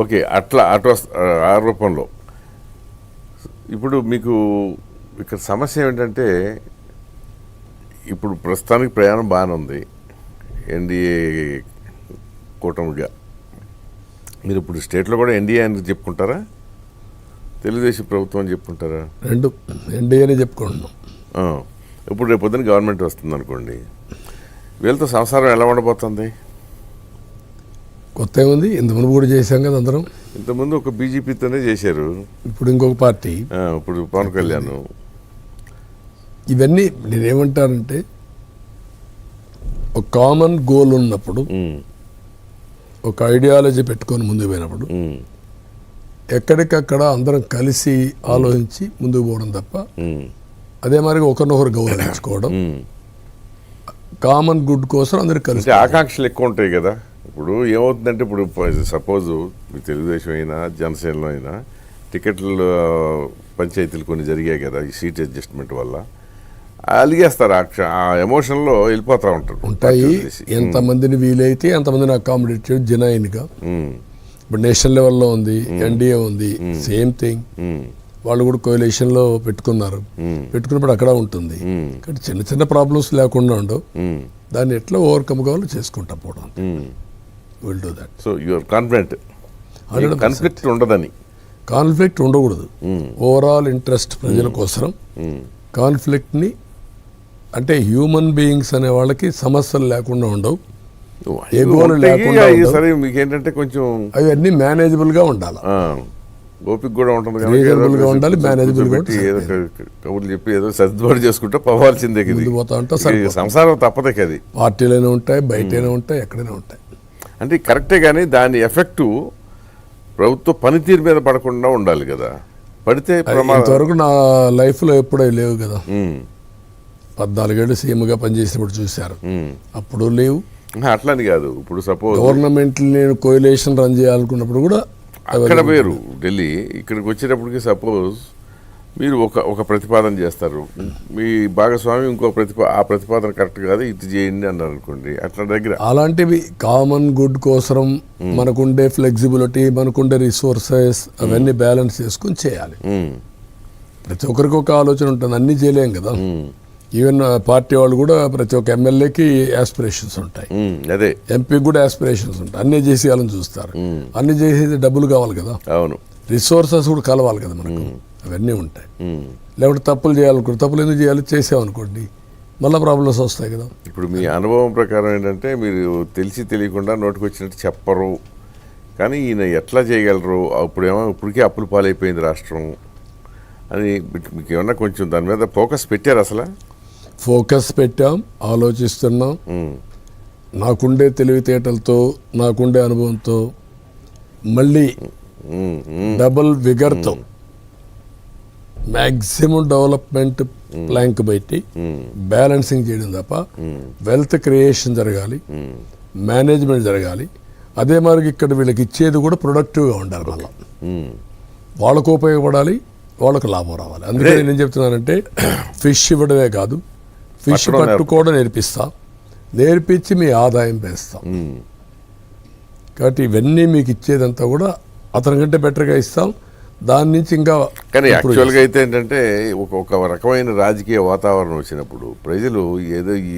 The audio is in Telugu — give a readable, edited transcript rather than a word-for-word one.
ఓకే, అట్లా ఆ రూపంలో. ఇప్పుడు మీకు ఇక్కడ సమస్య ఏమిటంటే, ఇప్పుడు ప్రస్తుతానికి ప్రయాణం బాగానే ఉంది ఎన్డీఏ కూటమిగా. మీరు ఇప్పుడు స్టేట్లో కూడా ఎన్డీఏ అని చెప్పుకుంటారా, తెలుగుదేశం ప్రభుత్వం అని చెప్పుకుంటారా? రెండు ఎన్డీఏనే చెప్పుకుంటున్నాం. ఇప్పుడు రేపు పొద్దున గవర్నమెంట్ వస్తుంది అనుకోండి, వీళ్ళతో సంసారం ఎలా ఉండబోతుంది? కొత్త ఏముంది, ఇంతకుముందు కూడా చేశాం కదా అందరం. ఇంతకుముందు ఒక బీజేపీతోనే చేశారు, ఇప్పుడు ఇంకొక పార్టీ, ఇప్పుడు పవన్ కళ్యాణ్. ఇవన్నీ నేనేమంటానంటే, ఒక కామన్ గోల్ ఉన్నప్పుడు, ఒక ఐడియాలజీ పెట్టుకొని ముందుకు పోయినప్పుడు ఎక్కడికక్కడ అందరం కలిసి ఆలోచించి ముందుకు పోవడం తప్ప, అదే మరి ఒకరినొకరు గౌరవించుకోవడం, కామన్ గుడ్ కోసం అందరు కలిసి. ఆకాంక్షలు ఎక్కువ ఉంటాయి కదా. ఇప్పుడు ఏమవుతుందంటే, ఇప్పుడు సపోజ్ తెలుగుదేశం అయినా జనసేనలో అయినా టికెట్ల పంచాయతీలు కొన్ని జరిగాయి కదా ఈ సీట్ అడ్జస్ట్మెంట్ వల్ల, అలిగేస్తారు, ఆ ఎమోషన్లో వెళ్ళిపోతూ ఉంటారు. ఉంటాయి, ఎంతమందిని వీలైతే అంతమందిని అకామిడేట్ చేయడం జెన్యూన్గా. ఇప్పుడు నేషనల్ లెవెల్లో ఉంది, ఎన్డీఏ ఉంది, సేమ్ థింగ్. వాళ్ళు కూడా కోalitionలో పెట్టుకున్నారు, పెట్టుకున్నప్పుడు అక్కడ ఉంటుంది. కానీ చిన్న చిన్న ప్రాబ్లమ్స్ లేకుండా ఉండవు, దాన్ని ఎట్లా ఓవర్కమ్ కావాలో చేసుకుంటా పోవడం. Will do that. So you are confident conflict ఉండదని? కాన్ఫ్లిక్ట్ ఉండకూడదు. ఓవరాల్ ఇంట్రెస్ట్ ప్రజల కోసం కాన్ఫ్లిక్ట్ని, అంటే హ్యూమన్ బీయింగ్స్ అనే వాళ్ళకి సమస్యలు లేకుండా ఉండవు, ఎగోలు లేకుండా. సరే, మీకేంటంటే కొంచెం అవన్నీ మేనేజబుల్గా ఉండాలి, ఓపిక కూడా ఉంటుంది, రీజనబుల్గా ఉండాలి, మేనేజబుల్గా కబుర్లు చెప్పి ఏదో సర్దుబాటు చేసుకుంటే పోవాల్సిందే. పోతా ఉంటే సంసారం తప్పదే కదా. పార్టీలైనా ఉంటాయి, బయటైనా ఉంటాయి, ఎక్కడైనా ఉంటాయి. అంటే కరెక్టే, కానీ దాని ఎఫెక్టు ప్రభుత్వ పనితీరు మీద పడకుండా ఉండాలి కదా. పడితే ఇంతవరకు నా లైఫ్లో ఎప్పుడూ లేవు కదా. 14 ఏళ్ళు సీఎంగా పనిచేసినప్పుడు చూశారు, అప్పుడు లేవు. అట్లని కాదు, ఇప్పుడు సపోజ్ గవర్నమెంట్ నేను కోalition రన్ చేయాలనుకున్నప్పుడు కూడా అక్కడ వేరు ఢిల్లీ. ఇక్కడికి వచ్చేటప్పటికి సపోజ్ మీరు ఒక ప్రతిపాదన చేస్తారు, మీ భాగస్వామి ఇంకో ఆ ప్రతిపాదన కరెక్ట్ కాదు, ఇది చేయండి అన్నారు అనుకోండి, అట్లా దగ్గర అలాంటివి కామన్ గుడ్ కోసం మనకుండే ఫ్లెక్సిబిలిటీ, మనకుండే రిసోర్సెస్ అవన్నీ బ్యాలెన్స్ చేసుకుని చేయాలి. ప్రతి ఒక్కరికి ఒక ఆలోచన ఉంటుంది, అన్ని చేయలేం కదా. ఈవెన్ పార్టీ వాళ్ళు కూడా ప్రతి ఒక్క ఎమ్మెల్యేకి యాస్పిరేషన్స్ ఉంటాయి, అదే ఎంపీకి కూడా యాస్పిరేషన్స్ ఉంటాయి. అన్ని చేసేయాలని చూస్తారు, అన్ని చేసేది డబ్బులు కావాలి కదా. అవును, రిసోర్సెస్ కూడా కలవాలి కదా మనకు, అవన్నీ ఉంటాయి. లేకపోతే తప్పులు చేయాలనుకోండి, తప్పులు ఎందుకు చేయాలి, చేసామనుకోండి మళ్ళీ ప్రాబ్లమ్స్ వస్తాయి కదా. ఇప్పుడు మీ అనుభవం ప్రకారం ఏంటంటే, మీరు తెలిసి తెలియకుండా నోటికి వచ్చినట్టు చెప్పరు, కానీ ఈయన ఎట్లా చేయగలరు, ఇప్పటికే అప్పులు పాలైపోయింది రాష్ట్రం అని మీకు ఏమన్నా కొంచెం దాని మీద ఫోకస్ పెట్టారు? అసలు ఫోకస్ పెట్టాం, ఆలోచిస్తున్నాం. నాకుండే తెలివితేటలతో, నాకుండే అనుభవంతో మళ్ళీ డబుల్ విగర్తో మ్యాక్సిమం డెవలప్మెంట్ ప్లాంక్ పెట్టి బ్యాలెన్సింగ్ చేయడం తప్ప, వెల్త్ క్రియేషన్ జరగాలి, మేనేజ్మెంట్ జరగాలి. అదే మరి ఇక్కడ వీళ్ళకి ఇచ్చేది కూడా ప్రొడక్టివ్గా ఉండాలి, మళ్ళీ వాళ్ళకు ఉపయోగపడాలి, వాళ్ళకు లాభం రావాలి. అందుకే నేను చెప్తున్నానంటే, ఫిష్ ఇవ్వడమే కాదు, ఫిష్ పట్టుకోవడం నేర్పిస్తా, నేర్పించి మీ ఆదాయం పెంచుతాం. కాబట్టి ఇవన్నీ మీకు ఇచ్చేదంతా కూడా అతని కంటే బెటర్గా ఇస్తాం. దాని నుంచి ఇంకా, కానీ యాక్చువల్గా అయితే ఏంటంటే, ఒక రకమైన రాజకీయ వాతావరణం వచ్చినప్పుడు ప్రజలు ఏదో ఈ